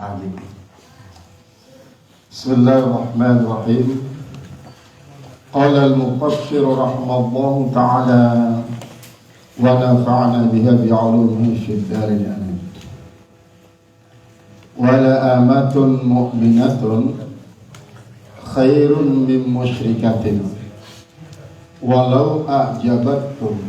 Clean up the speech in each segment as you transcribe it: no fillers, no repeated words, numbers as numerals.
alim. Bismillahirrahmanirrahim. Qala al-mufassir rahimahullahu ta'ala wa nafa'ana biha bi'ulumihi fid darin amin. Wa la amatun mu'minatun khairun min musyrikatin walau a'jabatkum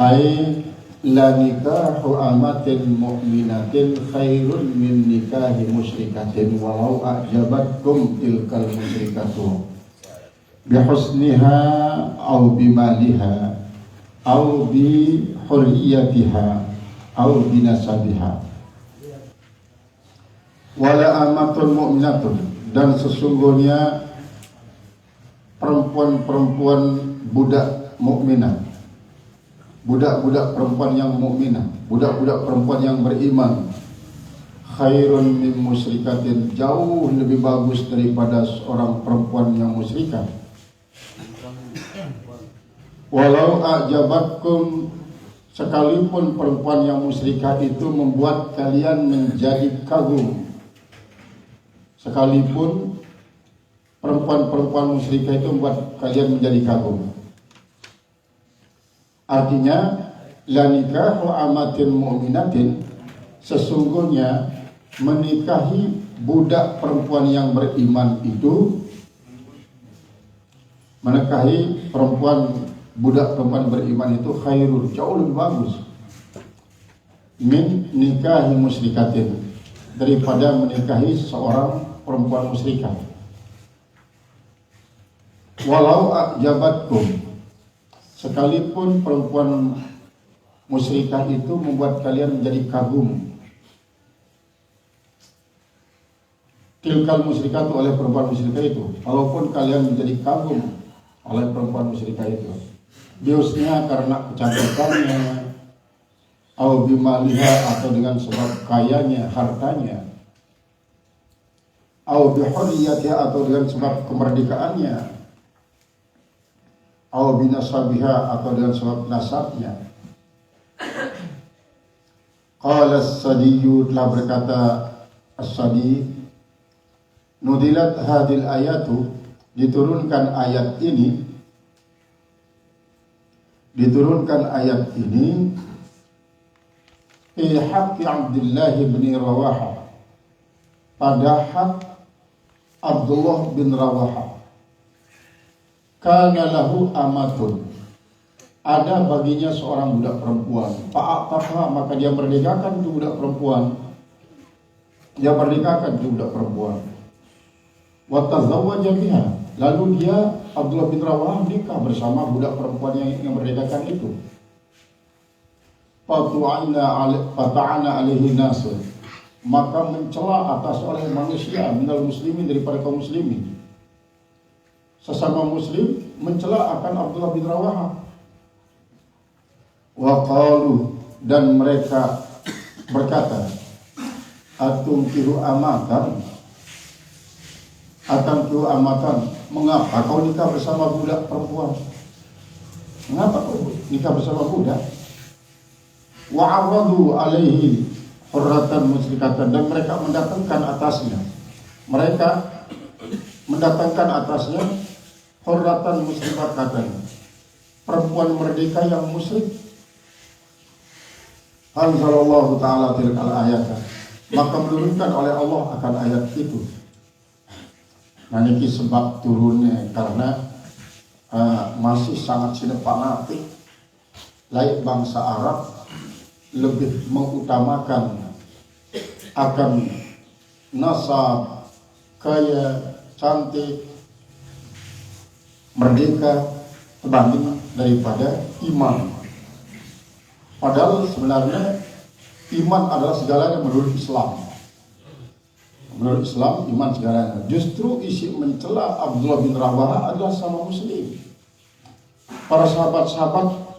ay la nikahu amatin mu'minatin khairun min nikahi musyrikatin walau a'jabatkum tilkal musyrikatu bihusniha au bimaliha au bi hurriyatiha au binasabiha. Wala amatun mu'minatun, dan sesungguhnya perempuan-perempuan budak mukminah, budak-budak perempuan yang mukminah, budak-budak perempuan yang beriman, khairun min musyrikatin, jauh lebih bagus daripada seorang perempuan yang musyrikah. Walau a'jabatkum, sekalipun perempuan yang musyrikah itu membuat kalian menjadi kagum, sekalipun perempuan-perempuan musyrikah itu membuat kalian menjadi kagum. Artinya, la nikahu amatin mu'minatin, sesungguhnya menikahi budak perempuan yang beriman itu, menikahi budak perempuan beriman itu khairun, jauh lebih bagus, min nikahi musyrikatin, daripada menikahi seorang perempuan musyrikah. Walau a'jabatkum, sekalipun perempuan musyrikah itu membuat kalian menjadi kagum. Tilkal musyrikah itu oleh perempuan musyrikah itu, walaupun kalian menjadi kagum oleh perempuan musyrikah itu, biusnya karena kecantikannya, au bimaliha, atau dengan sebab kayanya, hartanya, au bihurriyatiha, atau dengan sebab kemerdekaannya, au binasabiha, atau dengan sebab nasabnya. Qala as-Sadiyyu, telah berkata as-Sadi, nudilat hadil ayatu, diturunkan ayat ini fi haqqi Abdullah bin Rawaha, pada hak Abdullah bin Rawaha. Kana lahu amatun, ada baginya seorang budak perempuan. Fa'ataha, maka dia merdekakan itu budak perempuan. Wa tazawwaja biha, lalu dia Abdullah bin Rawaha menikah bersama budak perempuan yang merdekakan itu. Fata'ana alaihi nasun, maka mencela atas oleh manusia, minal muslimin, daripada kaum muslimin, sesama muslim mencela akan Abdullah bin Rawaha. Wa qalu, dan mereka berkata, atumkiru amatan, mengapa kau nikah bersama budak perempuan? Mengapa kau nikah bersama budak? Wa'aradu alaihi hurratan musyrikatan, dan mereka mendatangkan atasnya hurratan musyrikatan, perempuan merdeka yang musyrik. Anzalallahu ta'ala tilkal ayat, maka menurunkan oleh Allah akan ayat itu. Nah, ini sebab turunnya karena masih sangat fanatik. Lain bangsa Arab lebih mengutamakan akan nasab, kaya, cantik, merdeka dibanding daripada iman. Padahal sebenarnya iman adalah segalanya menurut Islam. Menurut Islam, iman segalanya. Justru isi mencela Abdullah bin Rawaha adalah sama muslim. Para sahabat-sahabat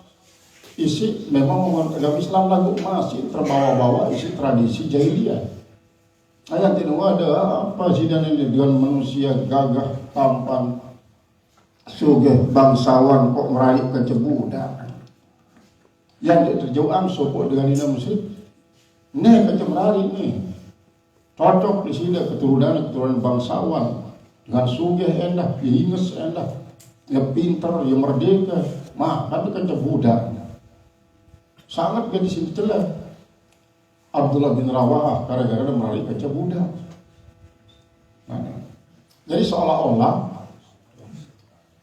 isi memang agama Islam lagu masih terbawa-bawa isi tradisi jahiliyah. Ayat ini ada apa sih dan ini dengan manusia gagah, tampan, sugih, bangsawan kok meraih ke budak. Yang terjauh sopok dengan ini muslim. Nih kecemrari nih. Cocok di sini keturunan bangsawan dengan sugih endah, diinges endah, ya pintar, ya merdeka, maka kan budak. Sangat gak disini celah. Abdullah bin Rawahah gara-gara melalui kaca budak. Jadi seolah-olah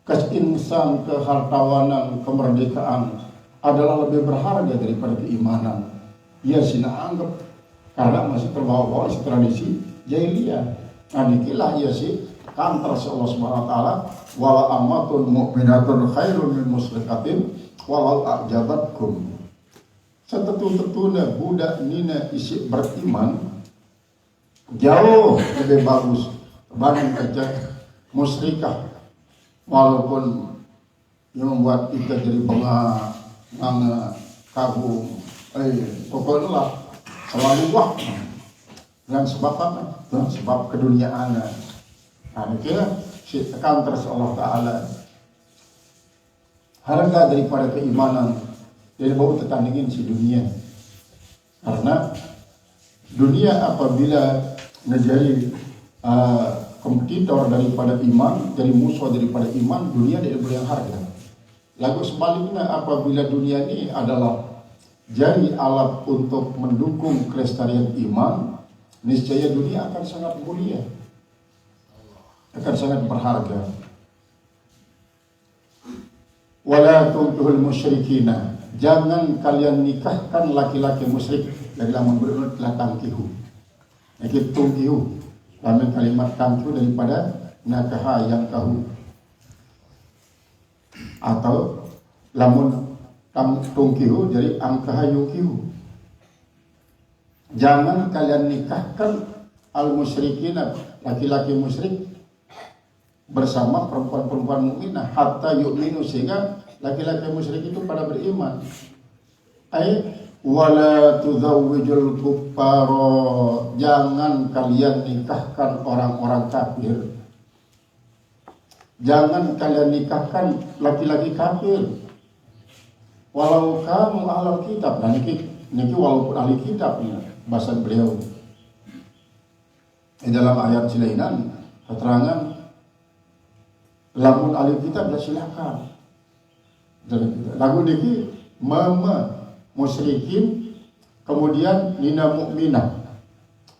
keinsan, kehartawanan, kemerdekaan adalah lebih berharga daripada keimanan. Ia sina anggap karena masih terbawa-bawa isi tradisi jahiliyah. Nah nikilah ia sih kantor si Allah Subhanahu wa taala, wala amatun mu'minatun khairun min musyrikatin walau a'jabatkum. Setetu-tetuna budak nina isi beriman jauh lebih bagus dibanding kerja musyrikah, walaupun yang membuat kita jadi bengak, kagum, pokoknya lah selalu wah dengan sebab apa? Dengan sebab keduniaan. Nah, kira si tekan terus Allah Taala harga daripada keimanan. Jadi baru tertandingin si dunia. Karena dunia apabila menjadi kompetitor daripada iman, jadi musuh daripada iman, dunia tidak boleh harga. Lalu sebaliknya apabila dunia ini adalah jadi alat untuk mendukung kelestarian iman, niscaya dunia akan sangat mulia, akan sangat berharga. Wala tu'tuhul musyrikina, jangan kalian nikahkan laki-laki musyrik dari lamun berurut la tangkihu. Jadi tungkihu, lamun kalimat tangkihu daripada nakaha yang kahu. Atau lamun tungkihu dari angkaha yukihu. Jangan kalian nikahkan al-musyrikina, laki-laki musyrik bersama perempuan-perempuan mukminah hatta yu'minu, sehingga laki-laki musyrik itu pada beriman. Wala tuzawwijul kuffara, jangan kalian nikahkan orang-orang kafir. Jangan kalian nikahkan laki-laki kafir. Walau kamu ahlul kitab, nah niki walaupun ahli kitab ya, bahasa beliau. Di dalam ayat silainan keterangan lamun ahli kitab ya silakan. Lagu niki mama musyrikin kemudian nina mukminah.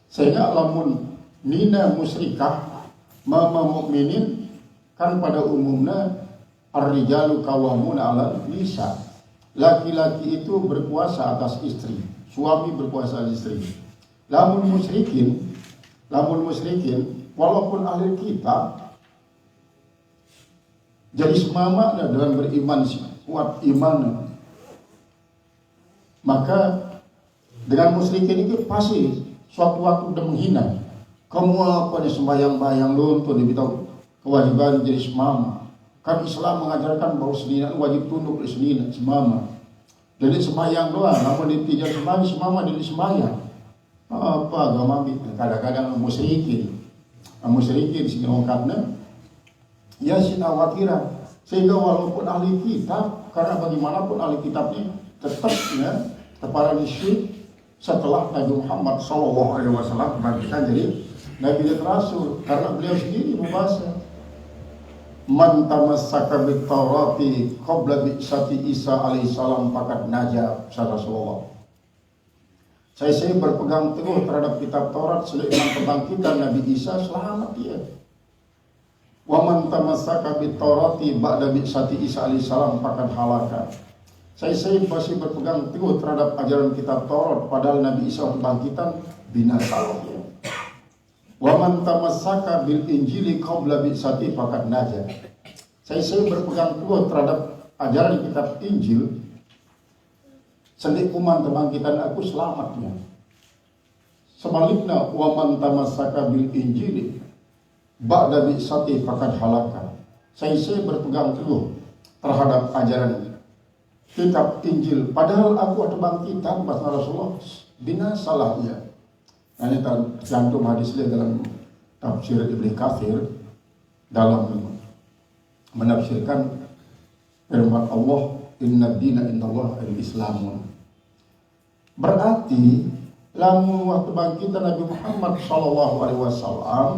Sehingga lamun nina musyrikah mama mukminin kan pada umumnya ar-rijalu qawwamuna 'ala nisa. Laki-laki itu berkuasa atas istri, suami berkuasa atas istri. Lamun musyrikin walaupun ahli kitab jadi semama dalam beriman, kuat iman, maka dengan musyrikin itu pasti suatu waktu udah menghina. Kamu apa nih sembayang-bayang luntur dibitahu kewajiban jadi semama. Kan Islam mengajarkan bahwa senina wajib tunduk di senina semama. Jadi sembahyang doang, namun ditijal semama jadi sembahyang. Apa agama itu? Kadang-kadang musyrikin sini ongkatnya ya sinawatiran, sehingga walaupun ahli kitab, karena bagaimanapun ahli kitab ini tetapnya kepada syirik setelah Nabi Muhammad SAW bangkitkan jadi Nabi dan Rasul, karena beliau sendiri membahasnya. Man tamassaka bit Taurati qabla bi'sati Isa alaihissalam faqad naja, Rasulullah. Saya berpegang teguh terhadap kitab Taurat selepas kebangkitan Nabi Isa, selamat dia. Wa man tamassaka bit Taurati ba'da bi'sati Isa alaihissalam faqad halaka. Saya masih berpegang teguh terhadap ajaran kitab Taurat padahal Nabi Isa kebangkitan binasa. Wa man tamassaka bil Injili qabla bi'sati faqad naja. Saya berpegang teguh terhadap ajaran kitab Injil sedik umat kebangkitan aku selamatnya. Sebaliknya wa man tamassaka bil Injili ba'da bi'sati faqad halaka. Saya berpegang teguh terhadap ajaran kitab Injil padahal aku ada bangkitan pas Rasulullah binasalah ia. Ini tercantum hadisnya dalam tafsir Ibnu Katsir dalam menafsirkan firman Allah, inna dina indallah al-islamun. Berarti lamun waktu bangkitan Nabi Muhammad sallallahu alaihi wasallam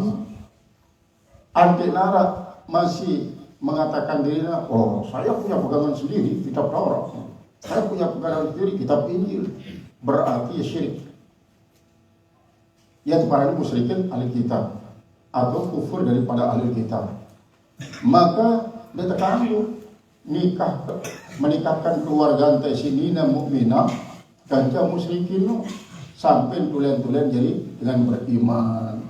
antenara masih mengatakan dirinya, oh saya punya pegangan sendiri kitab Taurat, saya punya pegangan sendiri kitab Injil, berarti syirik. Ya para musyrikin ahli kitab atau kufur daripada ahli kitab. Maka beta kamu menikahkan keluarga ante sinina mukminah ganja musyrikin sampai tulen-tulen jadi dengan beriman.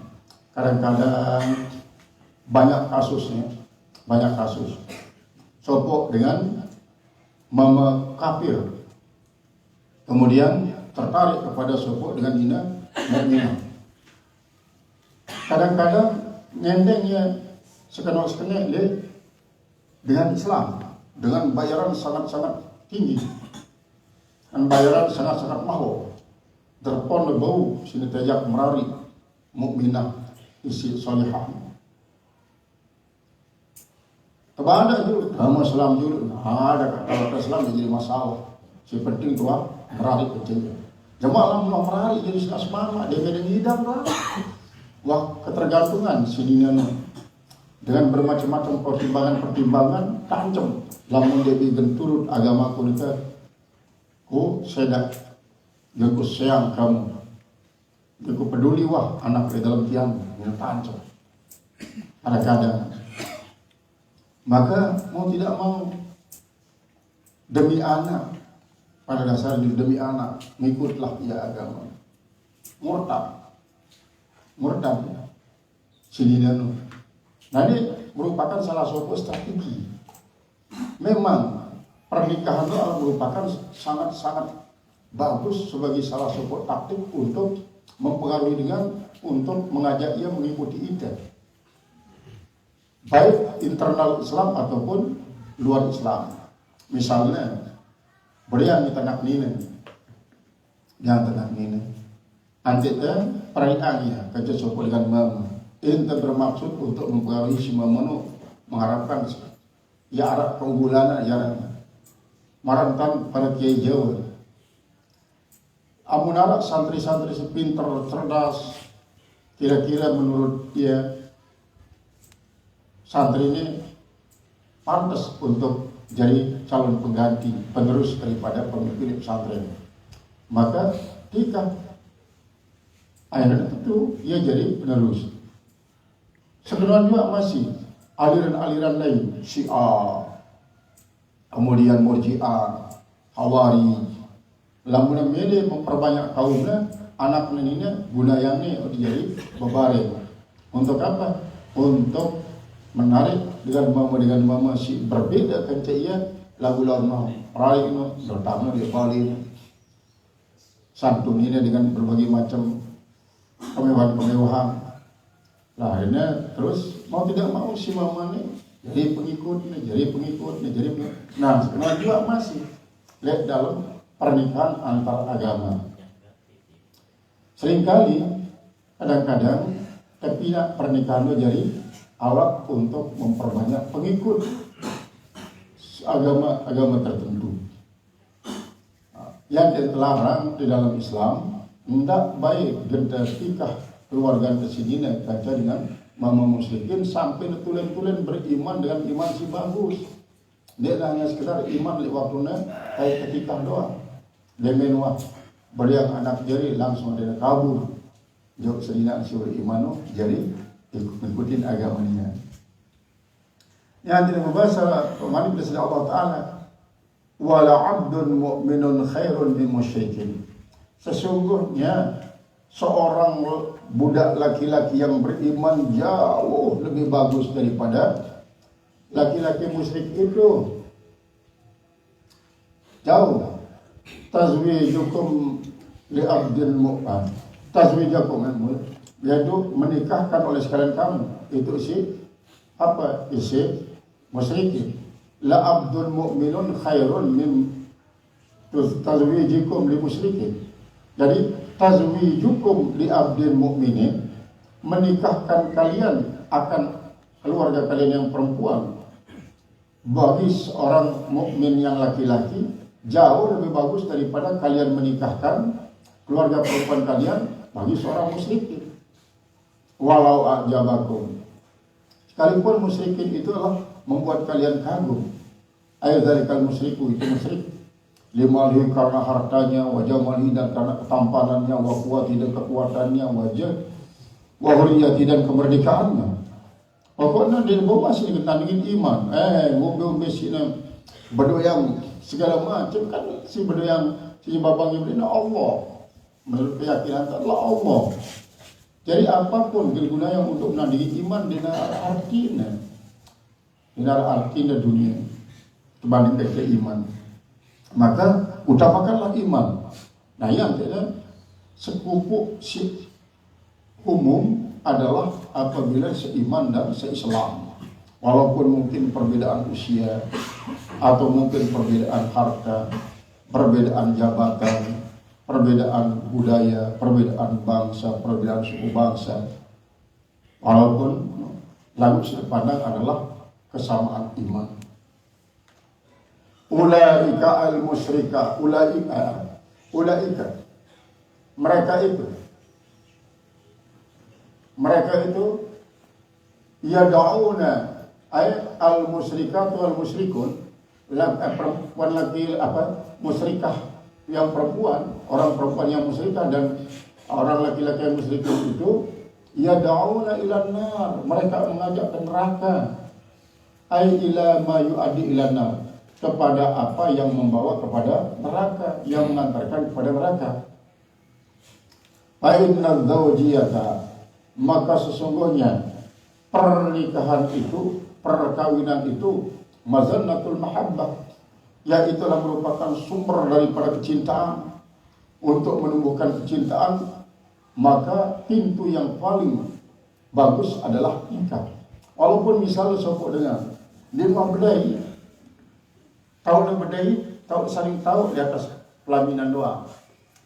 Kadang-kadang banyak kasus sopok dengan mama kafir kemudian tertarik kepada sopok dengan ina mukminah. Kadang-kadang nyendengnya sekenok-sekenek dengan Islam dengan bayaran sangat-sangat tinggi dan bayaran sangat-sangat mahal. Terpon bau sini tajak merari mukminah isi salihah. Kepada itu agama Islam dulu ada kata Islam jadi masalah. Si penting tuh merari kecilnya. Jemaah mau merari jadi asmama dia beda hidang lah. Wah ketergantungan si dinana dengan bermacam-macam pertimbangan tancem lamun dia genturut agama kulita ku sedak aku sayang kamu aku peduli wah anak di dalam tiang tancem ada kadang maka mau tidak mau demi anak pada dasarnya demi anak mengikutlah ia agama murtad sinidanu. Nah ini merupakan salah satu strategi. Memang pernikahan itu merupakan sangat-sangat bagus sebagai salah satu taktik untuk mempengaruhi dengan untuk mengajak ia mengikuti ide. Baik internal Islam ataupun luar Islam. Misalnya berian kita nak nina, yang tenak nina. Antara perayaan kerja sopol dengan mama. Itu bermaksud untuk mempengaruhi si mama mengharapkan ya arah keunggulan ya marantan pada kiai Jawa. Amunara santri-santri sepinter cerdas kira-kira menurut dia santri ini pantas untuk jadi calon pengganti penerus daripada pemimpin pesantren. Maka jika akhirnya tentu ia jadi penerus. Sebenarnya juga masih aliran-aliran lain Syiah, kemudian Murji'ah, Hawari. Lamun milih memperbanyak kaumnya, anak neneknya guna yang ini jadi bebareng. Untuk apa? Untuk menarik dengan mama si berbeda kan ia lagu-lagu mau raih no datangnya di Bali santun ini dengan berbagai macam kemewahan. Nah akhirnya terus mau tidak mau si mama ini jadi pengikut. Nah sebenarnya juga masih lihat dalam pernikahan antar agama. Seringkali kadang-kadang tapi pernikahan itu jadi alat untuk memperbanyak pengikut agama tertentu. Yang terlarang di dalam Islam tidak baik gendatikah keluarga kesidina kaca dengan mama musyrikin sampai tulen-tulen beriman dengan iman si bagus. Dia hanya sekedar iman di waktunya kayak ketika doang. Dia menua beriang anak jari langsung dia kabur. Jauh sedina si beriman jadi ikutin agamanya. Yang tidak membahas pemanik dari Allah Ta'ala wala abdun mu'minun khairun min musyrikin. Sesungguhnya seorang budak laki-laki yang beriman jauh lebih bagus daripada laki-laki musyrik itu. Jauh. Tazwijukum li abdin mu'min. Tazwijakum yaitu menikahkan oleh sekalian kamu itu isi musyrikin. La abdul mu'minun khairun min tazwijikum li musyrikin. Jadi tazwijukum li abdin mu'minin, menikahkan kalian akan keluarga kalian yang perempuan bagi seorang mukmin yang laki-laki jauh lebih bagus daripada kalian menikahkan keluarga perempuan kalian bagi seorang musyrikin. Walau ajabakum, sekalipun musyrikin itu adalah membuat kalian kagum. Ayat dari kal musyriku, itu musyrik, limalihi karena hartanya, wajah malihi dan karena ketampanannya, wa quwwati dan kekuatannya, wajah wa hurriyati dan kemerdekaannya. Pokoknya dia bawa masih ditandingin iman. Ngombe sini berdoa segala macam kan, si berdoa si babang ibrina Allah. Menurut keyakinan adalah Allah. Jadi apapun guna yang untuk menandingi iman dinar artinya dunia dibanding ke iman. Maka utamakanlah iman. Nah yang tidak sekupu si umum adalah apabila seiman dan seislam. Walaupun mungkin perbedaan usia atau mungkin perbedaan harta, perbedaan jabatan, perbedaan budaya, perbedaan bangsa, perbedaan suku bangsa. Walaupun lalu sudut pandang adalah kesamaan iman. Ulaika al-musyrika, ulaika mereka itu yad'una al-musyrikatu wal-musyrikun, perempuan lagi musyrikah yang perempuan, orang perempuan yang musyrikah dan orang laki-laki yang musyrikun itu yad'una ilan nar, mereka mengajak ke neraka. Ila ma yu'addi ilan nar, kepada apa yang membawa kepada neraka, yang mengantarkan kepada neraka. Fa inna zawjiyata, maka sesungguhnya pernikahan itu, perkawinan itu mazannatul mahabbah, yaitu merupakan sumber daripada kecintaan. Untuk menumbuhkan kecintaan, maka pintu yang paling bagus adalah nikah. Walaupun misalnya sopok dengan 5 bedai, tahu saling tahu di atas pelaminan doang.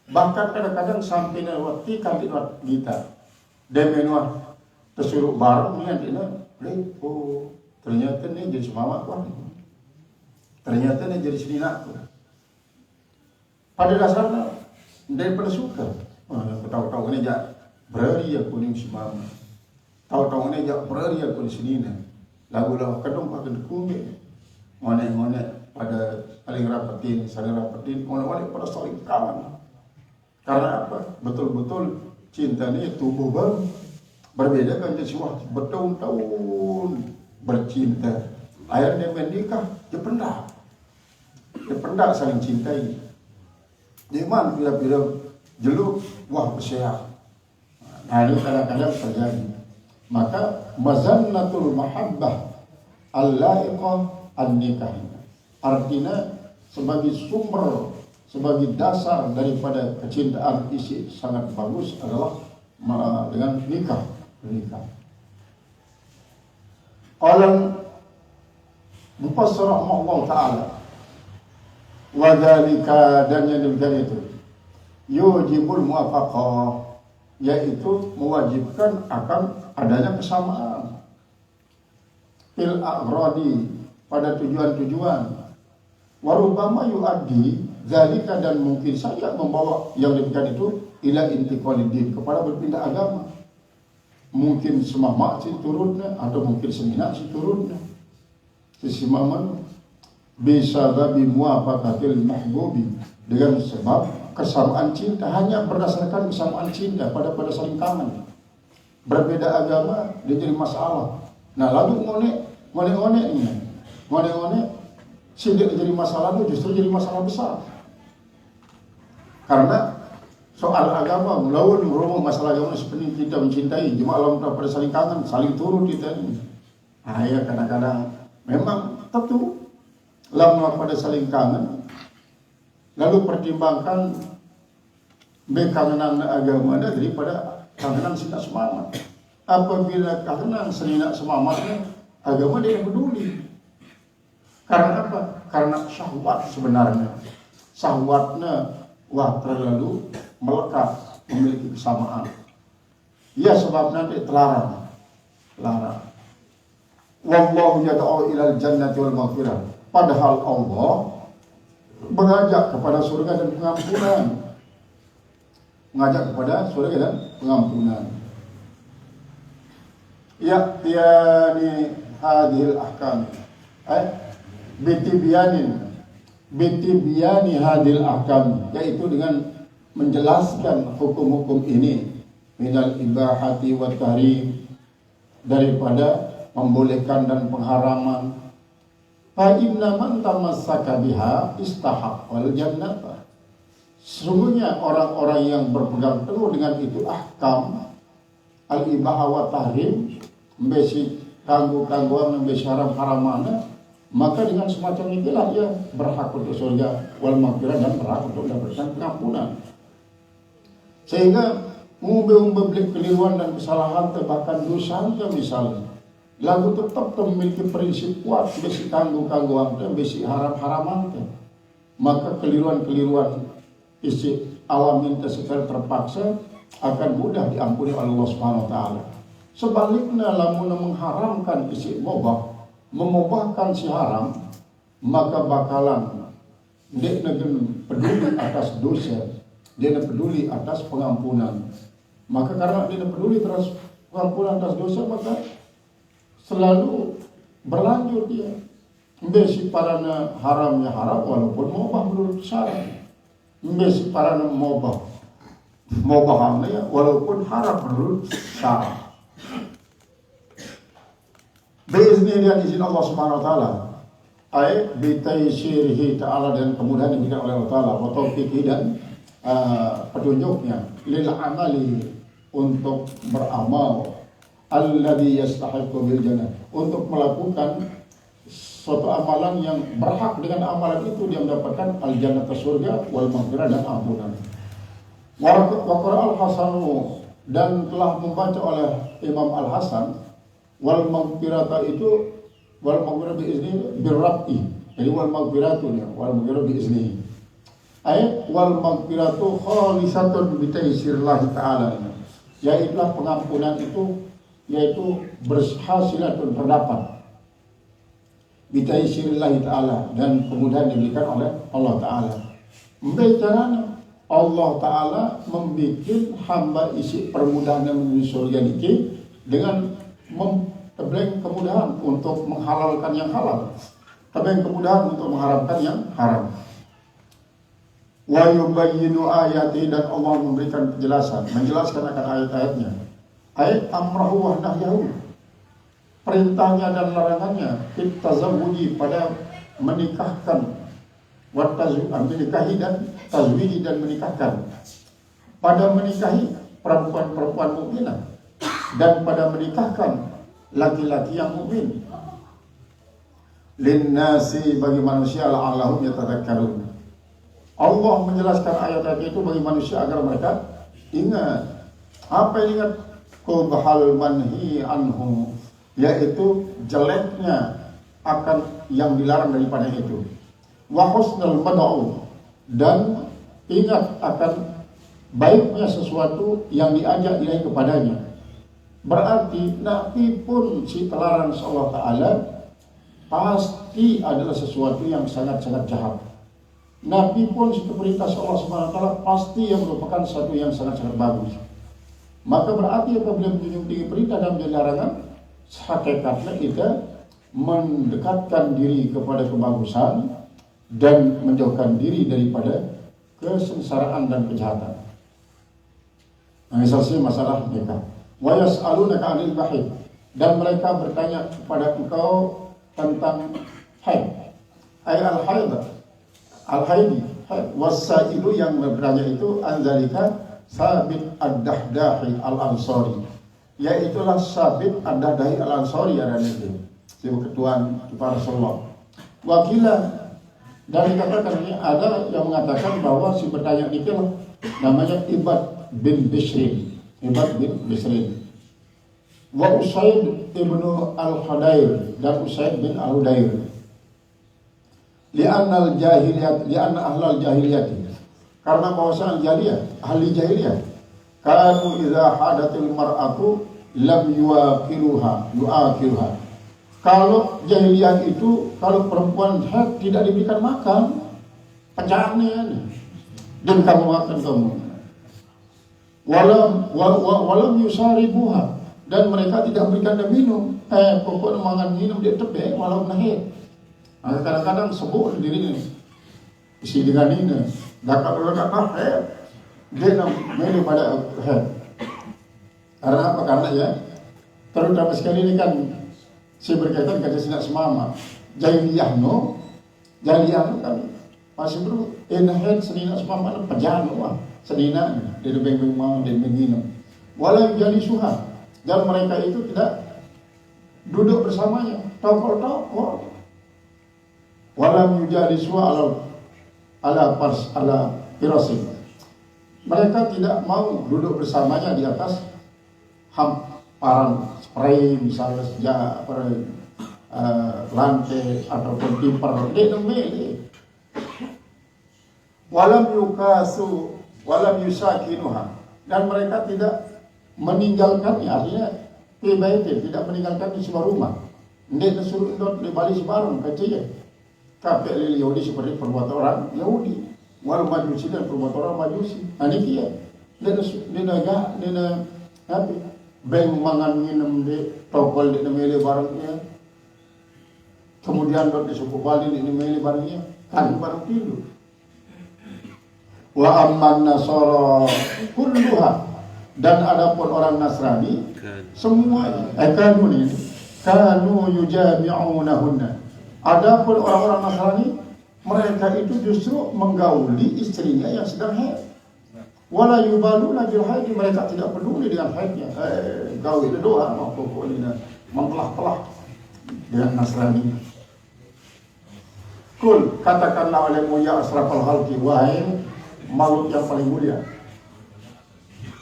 Bahkan kadang-kadang sampai lewati kantin kita demenwah tersuruh bareng ni oh ternyata ni jadi semama aku, ternyata ni jadi senina aku. Pada dasarnya daripada suka, tahu-tahu ni jak berari aku ni semama, tahu-tahu ni jak berari aku ni senina. Lagu-lagu kadang pakai kumbi, ngonek-ngonek pada saling rapetin, ngonek-ngonek pada saling kawan. Karena apa? Betul-betul cinta ini tumbuh baru. Berbeda kan jadi wah bertahun-tahun bercinta. Akhirnya menikah, dia pendak saling cintai. Iman bila-bila jeluk, wah bersiap. Nah ini kadang-kadang terjadi. Maka mazannatul mahabbah al-laiqah an-nikah, artinya sebagai sumber, sebagai dasar daripada kecintaan isi sangat bagus adalah dengan nikah. Qala mufassir rahimahullah ta'ala, wa dzalika, dan yang demikian itu yujibul muwafaqah, yaitu mewajibkan akan adanya kesamaan fil aghradi, pada tujuan-tujuan. Warubama yuaddi zalika, dan mungkin saja membawa yang demikian itu ila intiqalid, kepada berpindah agama. Mungkin semama si turunnya, atau mungkin semina si turunnya. Si maman bisa babi muwafaqatil mahbubi, dengan sebab kesamaan cinta, hanya berdasarkan kesamaan cinta pada saling kangen. Berbeda agama dia jadi masalah. Nah lalu ngonek-ngonek tidak jadi masalah, itu justru jadi masalah besar. Karena soal agama melawan merumah masalah agama seperti kita mencintai, cuma alam pada saling kangen, saling turun kita ini. Nah ya kadang-kadang memang tentu lama pada saling kangen, lalu pertimbangkan bekangenan agama daripada kangenan sina semangat. Apabila kangenan sina semangatnya, agama dia yang peduli. Karena apa? Karena syahwat sebenarnya. Syahwatnya wah terlalu melekat, memiliki kesamaan. Ya sebab nanti terlarang. Wallahu yad'u ilal jannati wal maghfirah. Padahal Allah mengajak kepada surga dan pengampunan. mengajak kepada surga dan pengampunan. Ya tiani hadhil ahkam. Bitibiyani hadhil ahkam, yaitu dengan menjelaskan hukum-hukum ini minal ibahati wa tahrim, daripada membolehkan dan pengharaman. Fa inna man tamassaka biha istahaqqal jannata. Sesungguhnya orang-orang yang berpegang teguh dengan itu ahkam al-ibahah wa tahrim, membesi kanggu-kangguan, membesi haram-haramana, maka dengan semacam itulah ia berhak untuk surga wal maghfirah dan berhak untuk mendapatkan pengampunan. Sehingga umbe-umbe keliruan dan kesalahan bahkan dosa misalnya, lagu tetap memiliki prinsip kuat besi kanggu-kangguan dan besi haram-haraman, maka keliruan-keliruan isi awamin sekali terpaksa akan mudah diampuni oleh Allah Subhanahu wa taala. Sebaliknya lamun mengharamkan isi mubah, memubahkan si haram, maka bakalan dia peduli atas dosa, dia peduli atas pengampunan. Maka karena dia peduli atas pengampunan atas dosa, maka selalu berlanjut dia. Besi parana haramnya haram walaupun mubah menurut syara. Besi parana mubah hamnya walaupun haram menurut syara. Biizni dengan izin Allah Subhanahu wa taala. Ai bi taysyirihi ta'ala, dan kemudahan yang diberikan oleh Allah taala, wa taufiqi dan petunjuknya lil amali, untuk beramal, alladzi yastahiqu bil jannah, untuk melakukan suatu amalan yang berhak dengan amalan itu dia mendapatkan al-jannah, surga, wal maghfirah dan ampunan. Wa qara al-Hasanu, dan telah membaca oleh Imam Al-Hasan, wal maghfirata itu wal maghfirah bi izni birrabi. Jadi wal maghfiratu ya, wal maghfirah bi izni. Ayat wal maghfiratu khalisatun bi taysirillah taala. Yaitulah pengampunan itu, yaitu berhasilatun terdapat bi taysirillah taala, dan kemudahan diberikan oleh Allah taala. Membicaranya Allah taala membikin hamba isi permudahan menuju surga ini dengan memberi kemudahan untuk menghalalkan yang halal, tapi kemudahan untuk mengharamkan yang haram. Wa yubayyinu ayati, dan Allah memberikan penjelasan, menjelaskan akan ayat-ayatnya. Ayat amrahu wa nahyahu, perintahnya dan larangannya, tazawwuji, pada menikahkan, menikahi dan tazwiji, dan menikahkan, pada menikahi perempuan-perempuan mukminah, dan pada menikahkan laki-laki yang mukmin. Linnasi, bagi manusia, la'allahum yatadzakkarun. Allah menjelaskan ayat-ayat itu bagi manusia agar mereka ingat. Apa yang ingat? Qubhal manhi anhu, yaitu jeleknya akan yang dilarang daripada itu. Wa husnul mad'u, dan ingat akan baiknya sesuatu yang diajak diri kepadanya. Berarti Nabi pun si terlarang Allah Ta'ala pasti adalah sesuatu yang sangat-sangat jahat. Nabi pun si perintah Allah Subhanahu wa taala pasti yang merupakan sesuatu yang sangat-sangat bagus. Maka berarti apabila menjunjung tinggi perintah dan larangan, hakikatnya kita mendekatkan diri kepada kebagusan dan menjauhkan diri daripada kesengsaraan dan kejahatan. Nah, misalnya masalah nikah. Wa yas'alunaka 'anil mahid, dan mereka bertanya kepada engkau tentang haid. Ay al-haidi, wasailu, yang bertanya itu anzalika Sabit ad-Dahdahi al-Ansari, yaitulah Sabit ad-Dahdahi al-Ansari, ada itu sebagai ketuaan kepada Rasulullah. Wakilah, dan dikatakan ini ada yang mengatakan bahwa si bertanya itu namanya Ibad bin Bishrin. Wa Usaid ibnu al-Hudair, dan Usaid bin al-Hudair. Li'anna ahlal jahiliyah, karena bahwasanya jahiliyah, ahli jahiliyah, kanu idza hadatil mar'atu lam yuakiruha. Kalau jahiliyah itu, kalau perempuan haid tidak diberikan makan, pencaranya dan kamu makan kamu. walam yusaribuha, dan mereka tidak berikan dia minum. Pokok mangan minum dia tebe walau nahid. Kadang-kadang sebut diri ni isi dengan ini dapat dia nak melu pada karena apa? Karena ya terutama sekali ini kan saya berkaitan kata sinak semama jahiliyah kan masih bro enahed senina semama pejano senina dia beng mau dan minum walau jadi suha, dan mereka itu tidak duduk bersamanya tokol walam yujali suha ala pirasin, mereka tidak mau duduk bersamanya di atas hamparan spray misalnya sejak lantai ataupun piper walam yukasu walam yusakinuha, dan mereka tidak meninggalkannya, artinya tidak meninggalkan di sebuah rumah. Ndek suruh ndot di bali sebarang kecil kapek lili Yahudi seperti perbuatan orang Yahudi, walau Majusi dan perbuatan orang Majusi. Ini dia dia beng mangan minum di tokol di mele barangnya, kemudian dot di suku Bali di mele barangnya kan barang tidur. Wa amman nasara kulluha, dan adapun orang Nasrani semuanya kanu yujami'unahunna, adapun orang-orang Nasrani mereka itu justru menggauli istrinya yang sedang haid. Wala yubaluna bil haid, mereka tidak peduli dengan haidnya. Gaul itu doa pokoknya mempelah-pelah dengan Nasrani. Kul, katakanlah olehmu ya asrafal halqi, wahai makhluk yang paling mulia.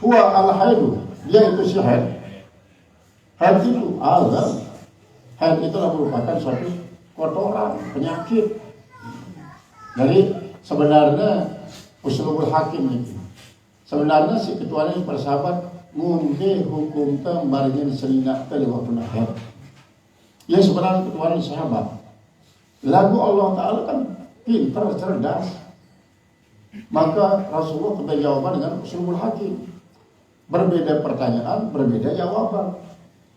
Huwa al-haidu, dia itu si haid. Haid itu azab. Haid itu merupakan suatu kotoran, penyakit. Jadi sebenarnya usulul hakim itu, sebenarnya si ketuanya persahabat ngumbe hukum tembarnya selina tadi waktu haid. Ya sebenarnya ketuanya sahabat. Lagu Allah Ta'ala kan pintar, cerdas. Maka Rasulullah memberi jawaban dengan usulul hakim. Berbeda pertanyaan, berbeda jawaban.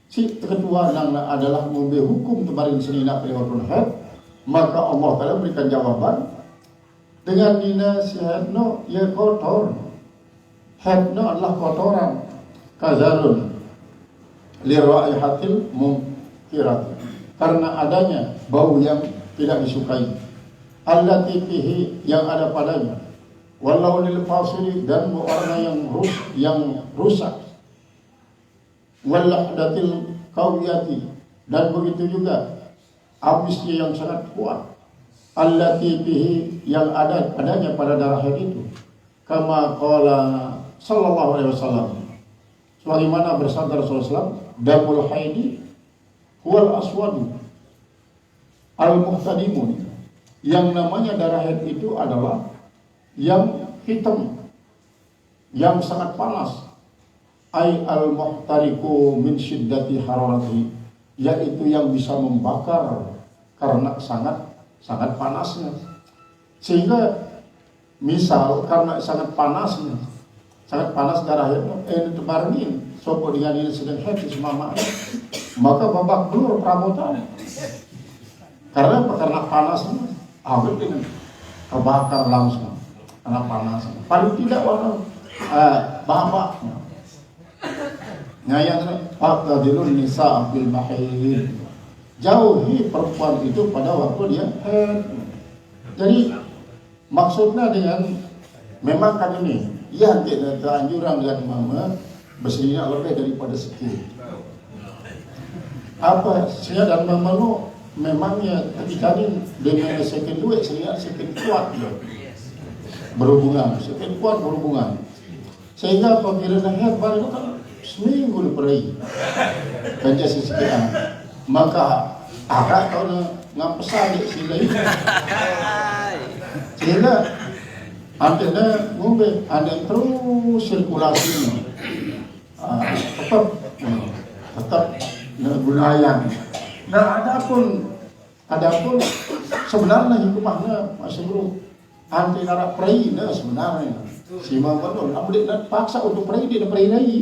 Si ketua adalah memberi hukum kemarin senina periwatun haid, maka Allah Ta'ala berikan jawaban dengan dina si haidno ya kotor. Haidno adalah kotoran, kazalun liraihatil mungkirat, karena adanya bau yang tidak disukai, allati fihi, yang ada padanya, walau lil fasili, dan warna yang rusak, walahdatil qawiyati, dan begitu juga abisnya yang sangat kuat, allati fihi, yang adanya pada darah haid itu, kama qala sallallahu alaihi wasallam, sebagaimana bersabda Rasulullah, damul haidi huwal aswadu al-muhtadimun, yang namanya darah haid itu adalah yang hitam, yang sangat panas, ay al-muhtariku min syiddati hararati, yaitu yang bisa membakar karena sangat panasnya. Sehingga misal karena sangat panas darah haid tebarngin sopo dengan ini sedang haid semama, maka babak belur perabotan. Karena panasnya awet dengan kebakar langsung karena panas. Paling tidak warna babaknya. Nyayang faqadilun nisa bil mahid, jauhi perempuan itu pada waktu dia haid. Jadi maksudnya dengan memang kan ini ya tidak teranjuran dengan mama bersihnya lebih daripada sekian. Apa sih dan mama lu memangnya ketika ini dengan second duit second kuat berhubungan, sehingga pengirian haid baru itu kan seminggu leperai kan jadi sekian, maka agak kalau ngapesan di sini sehingga antena ngombe ada terus sirkulasinya tetap gunayan. Nah, adapun sebenarnya hikmahnya masih belum anti narak prei sebenarnya. Si Muhammad ambil dan paksa untuk pergi dia pergi lagi.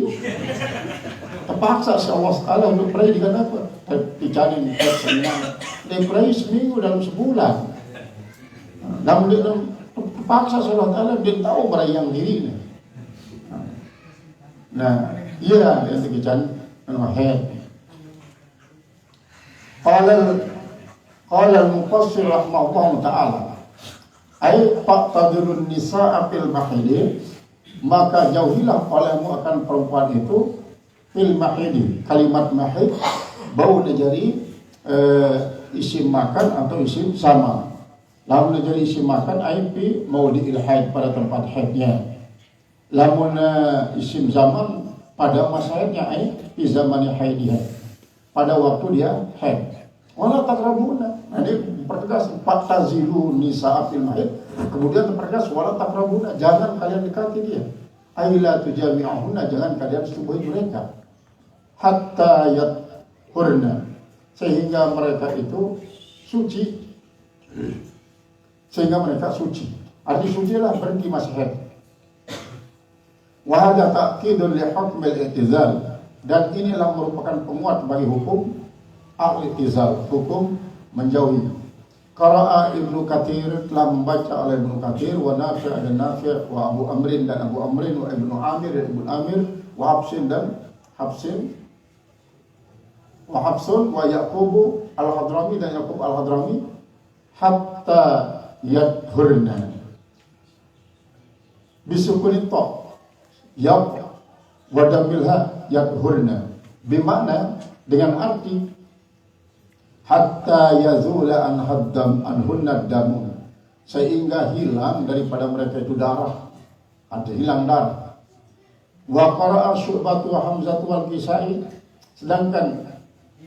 Terpaksa si Allah Taala untuk pergi dengan apa? Dicari senang. Dia pergi seminggu dalam sebulan. Namun dia terpaksa si Allah Taala dia tahu meraih dirinya. Nah, iya yang dikicari head. Qala al-mufassir rahimahullah ta'ala ay faqtadurun nisa'a fil mahidi, maka jauhilah olehmu akan perempuan itu fil mahidi. Kalimat mahid bau jadi isim makan atau isim sama. Lamun jadi isim makan ay fi maudhi'il haid, pada tempat haidnya. Lamun isim zaman pada masa haidnya ay fi zamani haidiha, pada waktu dia haid. Wala taqrabuna. Nah, dia pertegas fatazilu nisa'a fil mahid. Kemudian terpertegas wala taqrabuna, jangan kalian dekati dia. Aila tujami'ahunna, jangan kalian setubuhi mereka. Hatta yathurna, sehingga mereka itu suci. Sehingga mereka suci. Arti sucilah berhenti masih haid. Wa hadza ta'kidun li hukm al-i'tizal, dan inilah merupakan penguat bagi hukum al-i'tizal, hukum menjauhi. Qara'a Ibnu Katsir, telah membaca oleh Ibnu Katsir, wa Nafi' dan Nafi', wa Abu Amrin dan Abu Amrin, wa Ibnu Amir dan Ibnu Amir, wa Hafsin dan Hafsin, wa Hafsun, wa Yaqubu al-Hadrami dan Yaqub al-Hadrami, hatta yadhurna bisukuni ta yaq wa damilha yadhurna, bimakna dengan arti hatta yazula anhunna damun, sehingga hilang daripada mereka itu darah, ada hilang darah. Wa qara'a Syu'bah wa Hamzah wal Kisai, sedangkan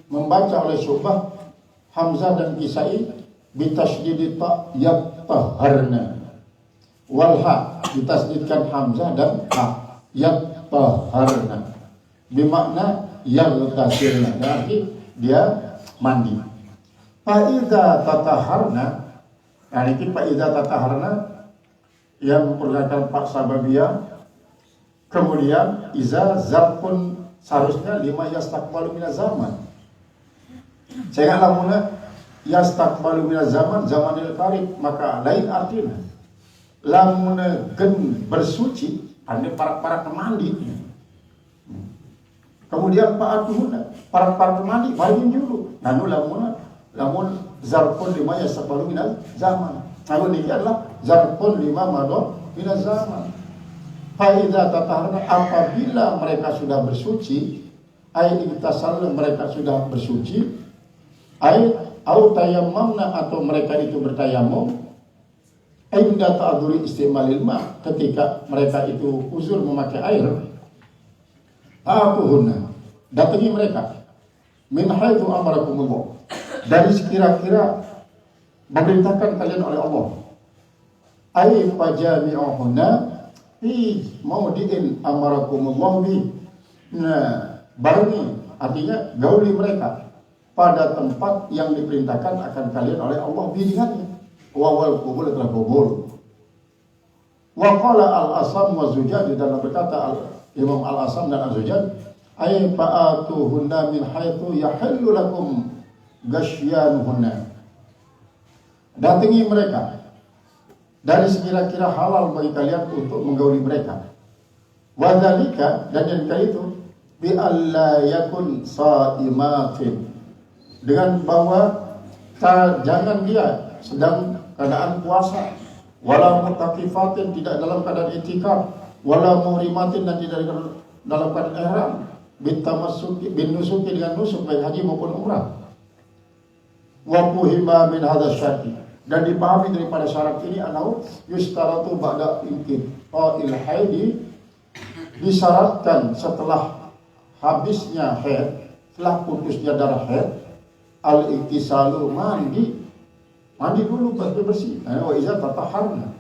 membaca oleh Syu'bah, Hamzah dan Kisai bitasydid ta yatahharna, wal ha ditasydidkan Hamzah dan ha yatahharna, bimakna yaghtasilna, berarti dia mandi. Fa'idha tataharna, nah ini fa'idha tataharna yang mempergunakan pak sababiyah. Kemudian iza zarfun, seharusnya lima yastakbalu minaz zaman. Saya lamuna yastakbalu minaz zaman, zamanil qarib, maka lain artinya lamuna gen bersuci, anda para mandi. Kemudian fa'atuhuna, para mandi bagi dulu. Nanu lamun zarfun lima yastakbalu minaz zaman. Namun ini adalah zarfun lima madha minaz zaman. Fa'idha tataharna, apabila mereka sudah bersuci, ay ibtasalna, mereka sudah bersuci, ay au tayammamna, atau mereka itu bertayamum, inda ta'dzuri istimalil ma, ketika mereka itu uzur memakai air, atuhunna, datangi mereka, min haitsu amarakumullah, dari sekira-kira memerintahkan kalian oleh Allah, ay fajami'uhunna fi maudi'in amarakumullah bi. Nah, barengi artinya gauli mereka pada tempat yang diperintahkan akan kalian oleh Allah bidihannya. Wa wal qubul telah qubul. Wa qala al-Asam wa Zujad, dalam berkata Imam al-Asam dan az-Zujad, ay fa'atuhunna min haitsu yahillu lakum ghashyanuhunna, datangi mereka dari sekira-kira halal bagi kalian untuk menggauli mereka. Wadzalika, dan yang kali itu bi alla yakun saimatin, dengan bahwa jangan dia sedang keadaan puasa, wala mutaqifatin, tidak dalam keadaan itikaf, wala muhrimatin, dan tidak dalam keadaan ihram, bitamassuki bin nusuki, dengan nusuk baik haji maupun umrah. Wa fuhima min hadzal syarti, dan dipahami daripada syarat ini anahu yustaratu ba'da inqita'il haidi, disyaratkan setelah habisnya haid, setelah putusnya darah haid, al-iktisalu, mandi dulu bersih. Wa iza tataharna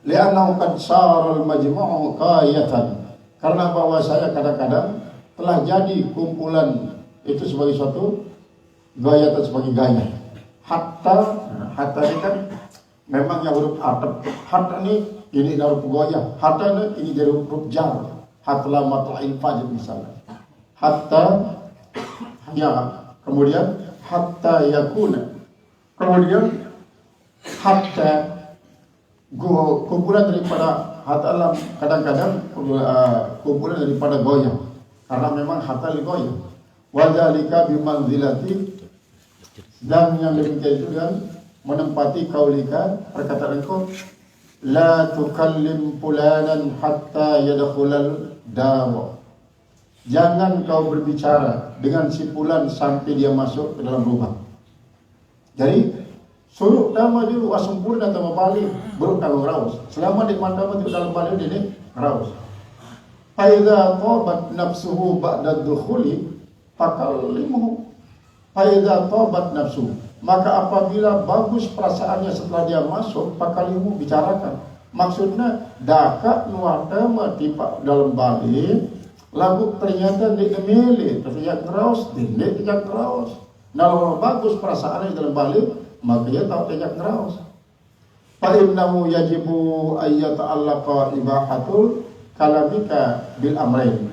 li'annahu qad sara al-majmu'u qayatan, karena bahwa saya kadang-kadang telah jadi kumpulan itu sebagai suatu gaya atau sebagai gaya. Hatta ini kan memang yang huruf atap. Hatta ini ini dari huruf goyah, hatta ini dari huruf jar, hatta matla'il fajr misalnya. Hatta ya, kemudian hatta yakuna, kemudian hatta kumpulan daripada hatta lam kadang-kadang kumpulan daripada goyah karena memang hatta li goyah. Wa dzalika bi manzilati, dan yang demikian itu dan menempati kaulika, perkataan engkau, la tukallim fulanan hatta yadkhulal dar. Jangan kau berbicara dengan si fulan sampai dia masuk ke dalam rumah. Jadi suruh nama dulu asempurna sama balik baru kalau raus. Selama di mana di dalam balik ini raus. Fa idza tabat nafsuhu ba'da dukhuli fakallimuhu. Faidza tabat nafsu, maka apabila bagus perasaannya setelah dia masuk, pakalimu bicarakan. Maksudnya daka nuata mati pak dalam balik, lagu ternyata dia emili, terlihat ngeраus, dia tidak ngeраus. Nah, kalau bagus perasaannya dalam balik, maka dia tahu tidak ngeраus. Fa innahu yajibu ayyata'allaqa ibahatul kalamika bil amrain.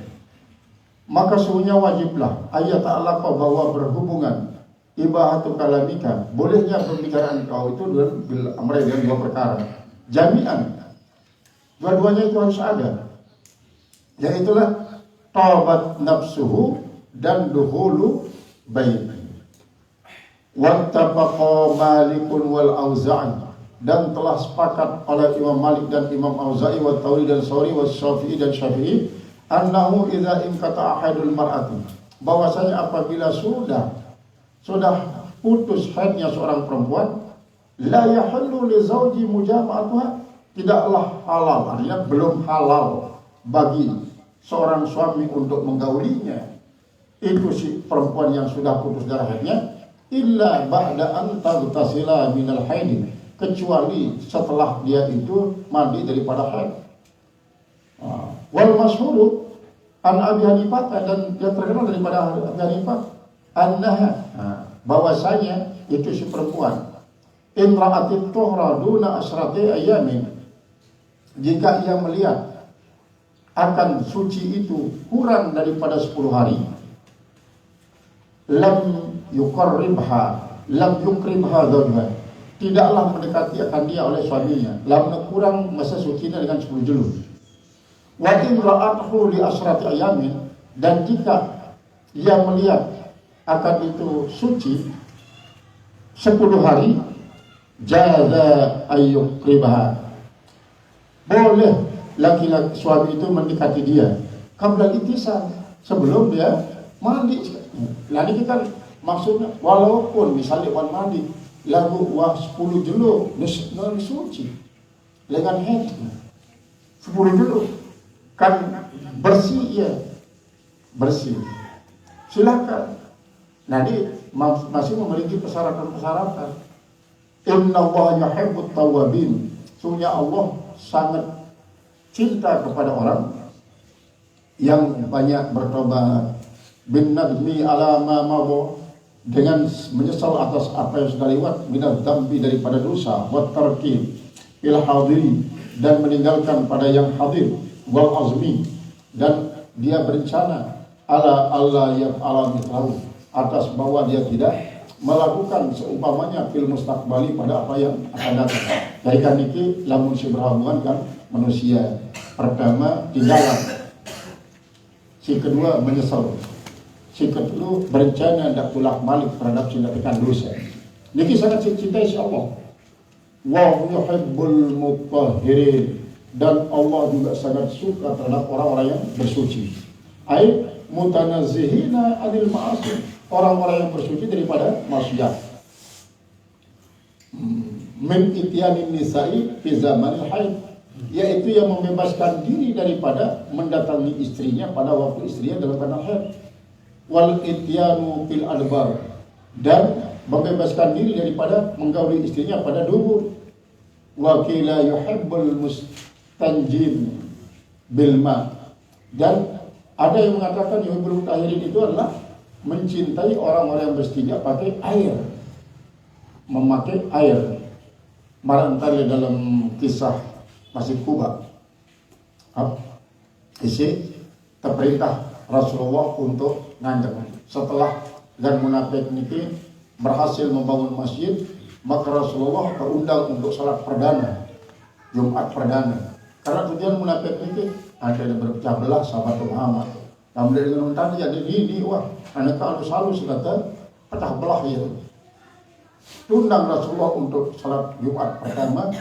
Maka sungguhnya wajiblah ayat Allah kau bahwa berhubungan ibahatu kalamika, bolehnya pembicaraan kau itu bil amrain dengan dua perkara jami'an, dua-duanya itu harus ada, yaitulah tabat nafsuhu dan duhulu bait. Wattafaqa Malikun wal Auza'i, dan telah sepakat oleh Imam Malik dan Imam Auza'i wa Thawri dan Sauri wa Syafi'i dan Syafi'i annahu idza inqata ahadul mar'ati, bahwasanya apabila sudah putus haidnya seorang perempuan, la yahillu li zawji mujama'atuha, tidaklah halal, artinya belum halal bagi seorang suami untuk menggaulinya itu si perempuan yang sudah putus darah haidnya, illa ba'da an taghtasila minal haid, kecuali setelah dia itu mandi daripada haid. Wal masyhur an Abi Hanifah, dan yang terkenal daripada Abi Hanifah annaha, bahwasanya itu si perempuan imra'atit tuhra duna asrati ayamin, jika ia melihat akan suci itu kurang daripada 10 hari, lam yuqarribha zawjha, tidaklah mendekati akan dia oleh suaminya, lam kurang masa sucinya dengan 10 juz. Wa in ra'athu li asrati ayamin, dan jika ia melihat akan itu suci 10 hari, jaza ayyuqribaha, boleh laki-laki suami itu mendekati dia qabla itisal, sebelum dia mandi. Nah ini kan maksudnya walaupun misalnya wan mandi lagu wah 10 jeluk non suci dengan haid 10 jeluk kan bersih, ya bersih, silakan. Nah ini masih memiliki persyaratan. Inna Allah yuhibbut tawwabin, sungguhnya Allah sangat cinta kepada orang yang banyak bertobat, bin nadmi ala ma mawa, dengan menyesal atas apa yang sudah lewat, minadz dzambi daripada dosa, wa tarki il hadiri, dan meninggalkan pada yang hadir, wal azmi, dan dia berencana ala Allah yaf'ala mithlahu, atas bahwa dia tidak melakukan seumpamanya fil mustaqbali pada apa yang akan datang. Jadi kan iki lamun si berhubungan kan manusia, pertama tinggalan, si kedua menyesal, si kedua berencana hendak tulak balik terhadap tindakan dosa. Niki sangat cintai si Allah. Wa yuhibbul mutahhirin, dan Allah juga sangat suka terhadap orang-orang yang bersuci. Ai mutanazzihina anil ma'asi, orang-orang yang bersuci daripada maksiat. Min ityanin nisa'i fi zamanil haid, yaitu yang membebaskan diri daripada mendatangi istrinya pada waktu istrinya dalam keadaan haid. Wal ityanu fil adbar, dan membebaskan diri daripada menggauli istrinya pada dubur. Wa qila yuhibbul mustanjin bil ma, dan ada yang mengatakan yuhibbul mutahhirin itu adalah mencintai orang-orang yang berstinja pakai air, memakai air. Barangkali dalam kisah Masjid Kuba. Isi terperintah Rasulullah untuk nganjeng. Setelah dan munafik ini berhasil membangun masjid, maka Rasulullah terundang untuk salat perdana, Jumat perdana. Karena tujuan munafik ini ada yang berpecah belah sahabat Muhammad. Dan dengan tadi ada ini wah, anak halus kata pecah belah ya. Tundang Rasulullah untuk salat Jumat pertama.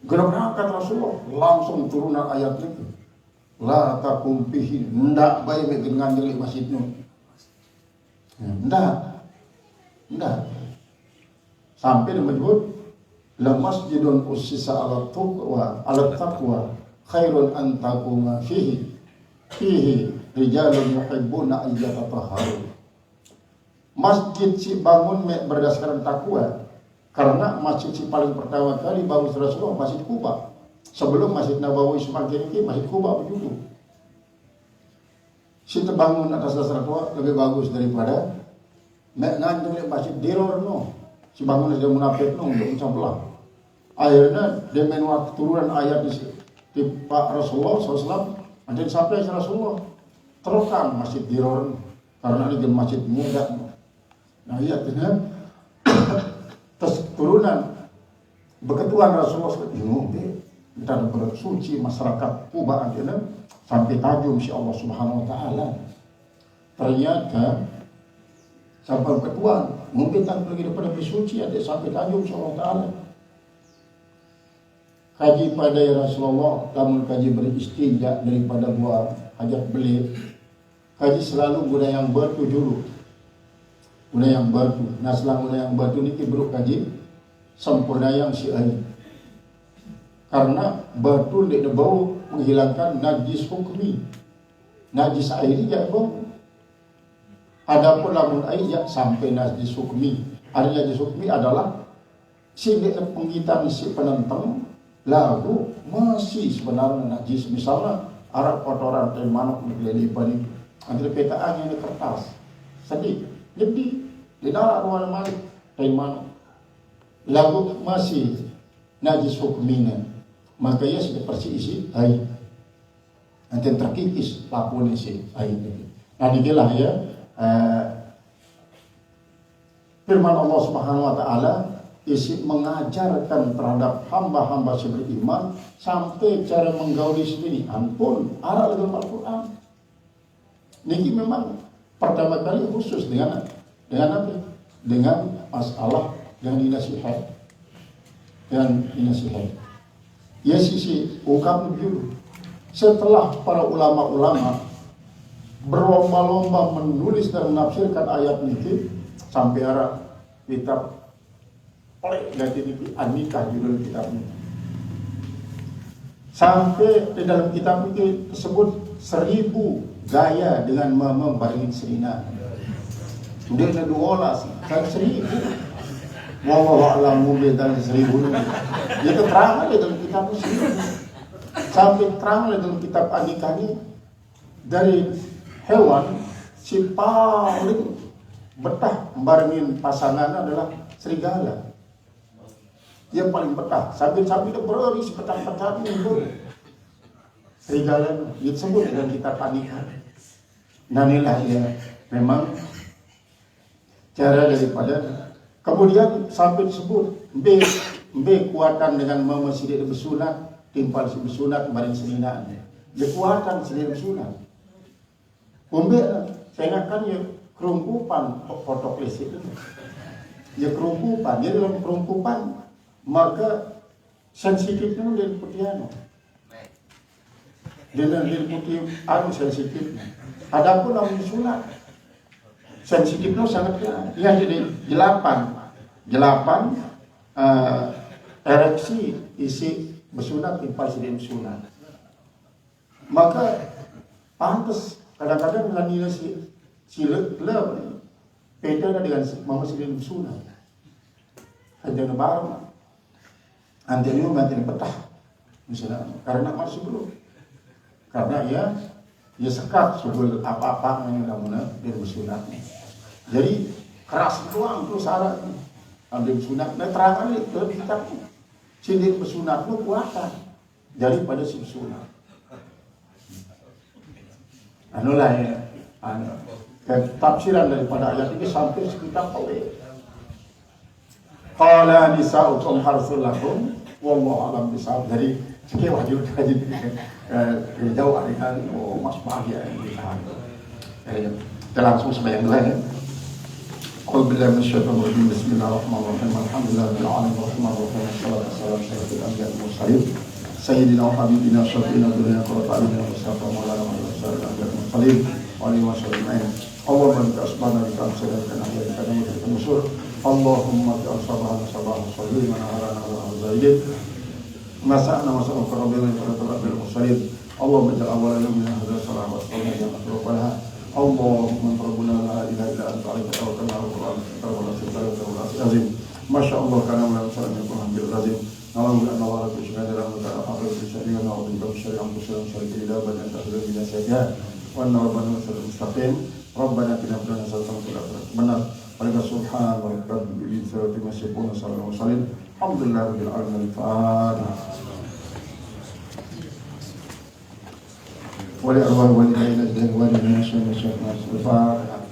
Gerak Rasulullah langsung turunan ayat itu. La takum fihi, ndak bae dengan nganjeli masjidnya. Ndak. Sampai menyebut la masjidun ussisa ala taqwa khairun an taquma fihi rijalun yuhibbuna an yatatahharu. Masjid si bangun berdasarkan takwa. Karena masjid si paling pertama kali bangun Rasulullah Masjid Kuba. Sebelum Masjid Nabawi semakin ini Masjid Kuba begitu. Si terbangun atas dasar takwa lebih bagus daripada nganjung Masjid Diror no. Si bangun dia munafik no untuk pecah belah. Akhirnya dia menurut turunan ayat di Pak Rasulullah SAW. Nanti sampai Rasulullah terekam Masjid Diror karena ini masjid muda. Nah iya dengan terus turunan beketuan Rasulullah kita bersuci masyarakat Kuba akhirnya sampai tajum si Allah Subhanahu Wa Taala. Ternyata sampai ketuan mungkin tak pergi daripada bersuci ada sampai tajum si Allah Taala. Kaji pada ya Rasulullah, namun kaji beristinja daripada buah hajat beli. Kaji selalu guna yang batu dulu. Guna yang batu. Nah setelah guna yang batu ini beruk kaji sempurna yang si air. Karena batu tidak bau menghilangkan najis hukmi. Najis air tidak bau. Adapun lamun air ya sampai najis hukmi. Ada najis hukmi adalah si penghitam si penentang lalu masih sebenarnya najis. Misalnya arak kotoran dari manuk dikelilipan itu. Antara PKA ini kertas sedih. Jadi di dalam ruang malik dari manuk lalu masih najis hukminya. Maka ia sudah bersih isi air. Nanti terkikis lapun isi air. Nah inilah ya firman Allah Subhanahu Wa Taala isi mengajarkan terhadap hamba-hamba si beriman sampai cara menggauli sendiri. Ampun, arah dalam Al-Quran. Ini memang pertama kali khusus dengan apa? Dengan masalah yang dinasihat. Ya sisi ungkap dulu. Setelah para ulama-ulama berlomba-lomba menulis dan menafsirkan ayat ini sampai arah kitab oleh ganti ini An-Nikah judul kitabnya. Sampai di dalam kitab itu tersebut 1000 gaya dengan membaringin serina. Sudah ada 12 kan 1000. Wallahu a'lamu bidal 1000. Dia terang di dalam kitab itu. Sampai terang di dalam kitab An-Nikah ini dari hewan si paling betah membaringin pasangan adalah serigala. Yang paling betah, sambil-sambil dia berisi petang-petang itu. Serigala disebut dengan kitab An-Nikah. Nah inilah ya memang cara daripada kemudian sampai disebut B kuatan dengan mama sidik bersunat timpal si bersunat kemarin seninaan dia kuatan sidik bersunat saya kan ya kerumpupan foto klasik itu ya kerumpupan dia dalam kerumpupan maka sensitifnya dari putihan dia dari putih sensitifnya adapun namun sunat sensitifnya sangat ya jadi 8 ereksi isi bersunat timpal sidik bersunat maka pantas kadang-kadang dengan nilai silet beda dengan mama sidik bersunat hanya lebaran nanti ini petah misalnya karena masih belum karena ya sekat sebelum apa-apa yang kamu dari bersunat jadi keras doang tuh syaratnya ambil bersunat nah terangan itu dalam kitab sidik bersunat lu kuatan daripada susunan. Anulah ya, tafsiran daripada ayat ini sampai sekitar pelik. Qala nisa'ukum harsul lakum wallahu alam bisawab. Jadi sekian wajib kaji jauh arikan mas bahagia ini. Kita langsung sembahyang dulu ya. Qul billahi minasyaitonir rajim. Bismillahirrahmanirrahim. Alhamdulillahirabbil alamin arrahmanirrahim. Wassalatu wassalamu ala asyrofil anbiya'i wal mursalin. Sayyidina wa habibina syafi'ina dunya qurrata a'yunina wa syafa'a maulana Muhammad sallallahu alaihi wasallam wa alihi wasallam. Allahumma bika asbahna bika amsalna ahya bika namutu musur. Allahumma ja'al sabahana sabahan salihin wa naharana wa zaidin. Masa'na wa sa'u qarabina wa rabbil mursalin. Allahumma ja'al awwalana min hadha salam wa sallallahu alaihi wa sallam. Allahumma rabbuna la ilaha illa anta alayka tawakkalna wa qur'an wa azim. Masya Allah kana wa sallallahu alaihi wa sallam. نعوذ بأن الله رب العالمين وتعالى أخر بشأنه ونعوذ بك من شر أنفسنا ومن شر كل دابة تأخذ بنا سيئات وأن ربنا مثل المستقيم ربنا اتنا في الدنيا حسنة وفي الآخرة حسنة ولك سبحان ربك رب العزة عما يصفون وسلام على المرسلين الحمد لله رب العالمين. الفاتحة. ولأرواح والدينا أجدادنا ووالدينا الشيخ الفاتحة.